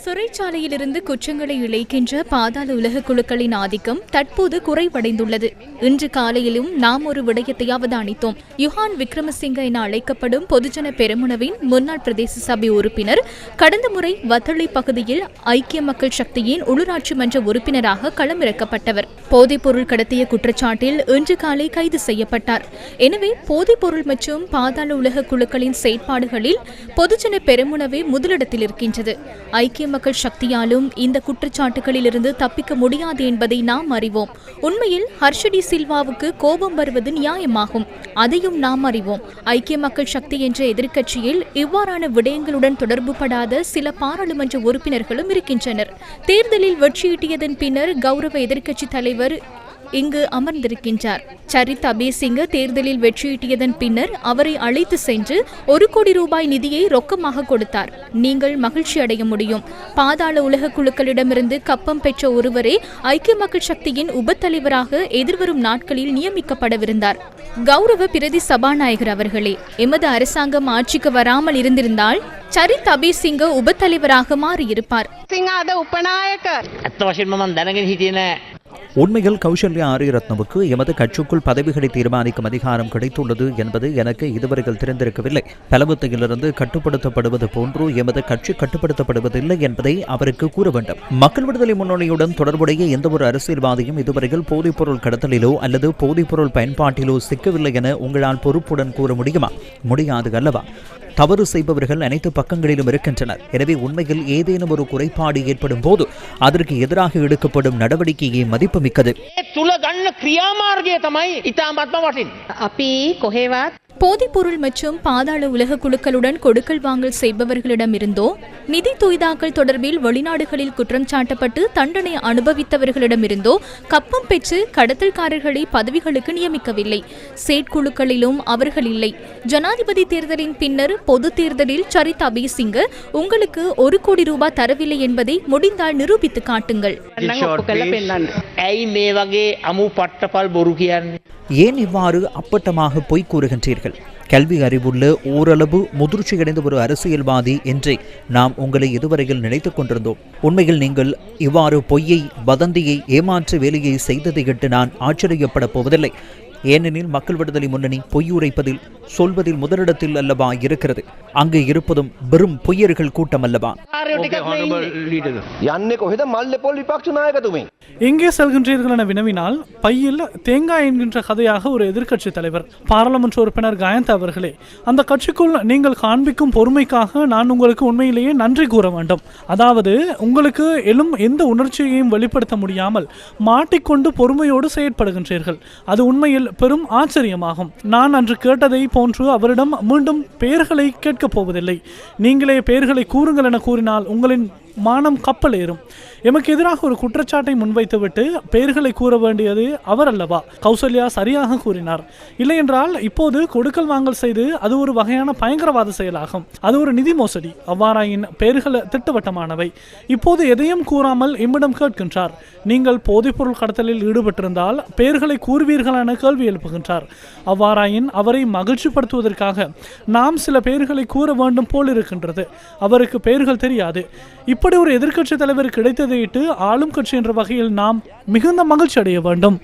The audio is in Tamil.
சிறைச்சாலையிலிருந்து குற்றங்களை இழைக்கின்ற பாதாள உலக குழுக்களின் ஆதிக்கம் தற்போது குறைவடைந்துள்ளது. இன்று காலையிலும் நாம் ஒரு விடயத்தை அவதானித்தோம். யுஹான் விக்ரமசிங்க என அழைக்கப்படும் பொதுஜன பெரமுனவின் முன்னாள் பிரதேச சபை உறுப்பினர் கடந்த முறை வத்தளை பகுதியில் ஐக்கிய மக்கள் சக்தியின் உள்ளூராட்சி மன்ற உறுப்பினராக களமிறக்கப்பட்டவர். போதைப்பொருள் கடத்திய குற்றச்சாட்டில் இன்று காலை கைது செய்யப்பட்டார். எனவே போதைப்பொருள் மற்றும் பாதாள உலக குழுக்களின் செயற்பாடுகளில் பொதுஜன பெரமுனவே முதலிடத்தில் இருக்கின்றது. ஐக்கிய மக்கள் சக்தியாலும் இந்த குற்றச்சாட்டுகளில் இருந்து தப்பிக்க முடியாது என்பதை நாம் அறிவோம். உண்மையில் ஹர்ஷடி சில்வாவுக்கு கோபம் வருவது நியாயமாகும். அதையும் நாம் அறிவோம். ஐக்கிய மக்கள் சக்தி என்ற எதிர்க்கட்சியில் இவ்வாறான விடயங்களுடன் தொடர்புபடாத சில பாராளுமன்ற உறுப்பினர்களும் இருக்கின்றனர். தேர்தலில் வெற்றியீட்டியதன் பின்னர் கௌரவ எதிர்க்கட்சி தலைவர் இங்கு அமர்ந்திருக்கின்றார். சரித் அபேசிங்க தேர்தலில் வெற்றியீட்டியதன் பின்னர் அவரை அழைத்து சென்று 1 கோடி ரூபாய் நிதியை ரொக்கமாக கொடுத்தார். நீங்கள் மகிழ்ச்சி அடைய முடியும். பாதாள உலக குழுக்களிடமிருந்து கப்பம் பெற்ற ஒருவரே ஐக்கிய மக்கள் சக்தியின் உபத்தலைவராக எதிர்வரும் நாட்களில் நியமிக்கப்படவிருந்தார். கௌரவ பிரதி சபாநாயகர் அவர்களே, எமது அரசாங்கம் ஆட்சிக்கு வராமல் இருந்திருந்தால் சரித் அபேசிங்க உபத்தலைவராக மாறியிருப்பார். உண்மையில் கௌசல்யா ஆரியரத்னவுக்கு எமது கட்சிக்குள் பதவிகளை தீர்மானிக்கும் அதிகாரம் கிடைத்துள்ளது என்பது எனக்கு இதுவரையில் தெரிந்திருக்கவில்லை. பலவத்தையிலிருந்து கட்டுப்படுத்தப்படுவது போன்று எமது கட்சி கட்டுப்படுத்தப்படுவதில்லை என்பதை அவருக்கு கூற வேண்டும். மக்கள் விடுதலை முன்னணியுடன் தொடர்புடைய எந்த ஒரு அரசியல்வாதியும் இதுவரையில் போதைப்பொருள் கடத்தலிலோ அல்லது போதைப்பொருள் பயன்பாட்டிலோ சிக்கவில்லை என உங்களால் பொறுப்புடன் கூற முடியுமா? முடியாது அல்லவா? தவறு செய்பவர்கள் அனைத்து பக்கங்களிலும் இருக்கின்றனர். எனவே உண்மையில் ஏதேனும் ஒரு குறைபாடு ஏற்படும் போது அதற்கு எதிராக எடுக்கப்படும் நடவடிக்கையை மதிப்புமிக்கது. போதைப்பொருள் மற்றும் பாதாள உலக குழுக்களுடன் கொடுக்கல் வாங்கல் செய்பவர்களிடமிருந்தோ நிதி தொய்தாக்கல் தொடர்பில் வெளிநாடுகளில் குற்றம் சாட்டப்பட்டு தண்டனை அனுபவித்தவர்களிடமிருந்தோ கப்பம் பெற்று கடத்தல்காரர்களை பதவிகளுக்கு நியமிக்கவில்லை. செயற்குழுக்களிலும் அவர்கள் இல்லை. ஜனாதிபதி தேர்தலின் பின்னர் பொது தேர்தலில் சரித் அபேசிங்க உங்களுக்கு 1 கோடி ரூபாய் தரவில்லை என்பதை முடிந்தால் நிரூபித்து காட்டுங்கள். ஏன் இவ்வாறு அப்பட்டமாக பொய் கூறுகின்றீர்கள்? கல்வி அறிவுள்ள ஓரளவு முதிர்ச்சியடைந்த ஒரு அரசியல்வாதி என்றே நாம் உங்களை இதுவரையில் நினைத்துக் கொண்டிருந்தோம். உண்மையில் நீங்கள் இவ்வாறு பொய்யை, வதந்தியை, ஏமாற்று வேலையை செய்ததை இட்டு நான் ஆச்சரியப்பட போவதில்லை. ஏனெனில் மக்கள் விடுதலை முன்னணி பொய்யுரைப்பதில், சொல்வதில் முதலிடத்தில் அல்லவா இருக்கிறது. அங்கு இருப்பதும் வெறும் பொய்யர்கள் கூட்டம் அல்லவா? எங்கே செல்கின்றீர்கள் என வினவினால் பையில் தேங்காய் என்கின்ற கதையாக ஒரு எதிர்க்கட்சி தலைவர், பாராளுமன்ற உறுப்பினர் கயந்த அவர்களே, அந்த கட்சிக்குள் நீங்கள் காண்பிக்கும் பொறுமைக்காக நான் உங்களுக்கு உண்மையிலேயே நன்றி கூற வேண்டும். அதாவது உங்களுக்கு எழும் எந்த உணர்ச்சியையும் வெளிப்படுத்த முடியாமல் மாட்டிக்கொண்டு பொறுமையோடு செயற்படுகின்றீர்கள். அது உண்மையில் பெரும் ஆச்சரியமாகும். நான் அன்று கேட்டதை போன்று அவரிடம் மீண்டும் பெயர்களை கேட்கப் போவதில்லை. நீங்களே பெயர்களை கூறுங்கள் என கூறினால் உங்களின் மானம் கப்பல் ஏறும். எமக்கு எதிராக ஒரு குற்றச்சாட்டை முன்வைத்துவிட்டு பெயர்களை கூற வேண்டியது அவர் அல்லவா? கௌசல்யா சரியாக கூறினார். இல்லை என்றால் இப்போது கொடுக்கல் வாங்கல் செய்து அது ஒரு வகையான பயங்கரவாத செயலாகும். அது ஒரு நிதி மோசடி. அவ்வாறாயின் பெயர்கள் திட்டவட்டமானவை. இப்போது எதையும் கூறாமல் எம்மிடம் கேட்கின்றார். நீங்கள் போதைப்பொருள் கடத்தலில் ஈடுபட்டிருந்தால் பெயர்களை கூறுவீர்கள் என கேள்வி எழுப்புகின்றார். அவ்வாறாயின் அவரை மகிழ்ச்சிப்படுத்துவதற்காக நாம் சில பெயர்களை கூற வேண்டும் போல் இருக்கின்றது. அவருக்கு பெயர்கள் தெரியாது. இப்படி ஒரு எதிர்க்கட்சி தலைவர் கிடைத்ததையிட்டு ஆளும் கட்சி என்ற வகையில் நாம் மிகுந்த மகிழ்ச்சி அடைய வேண்டும்.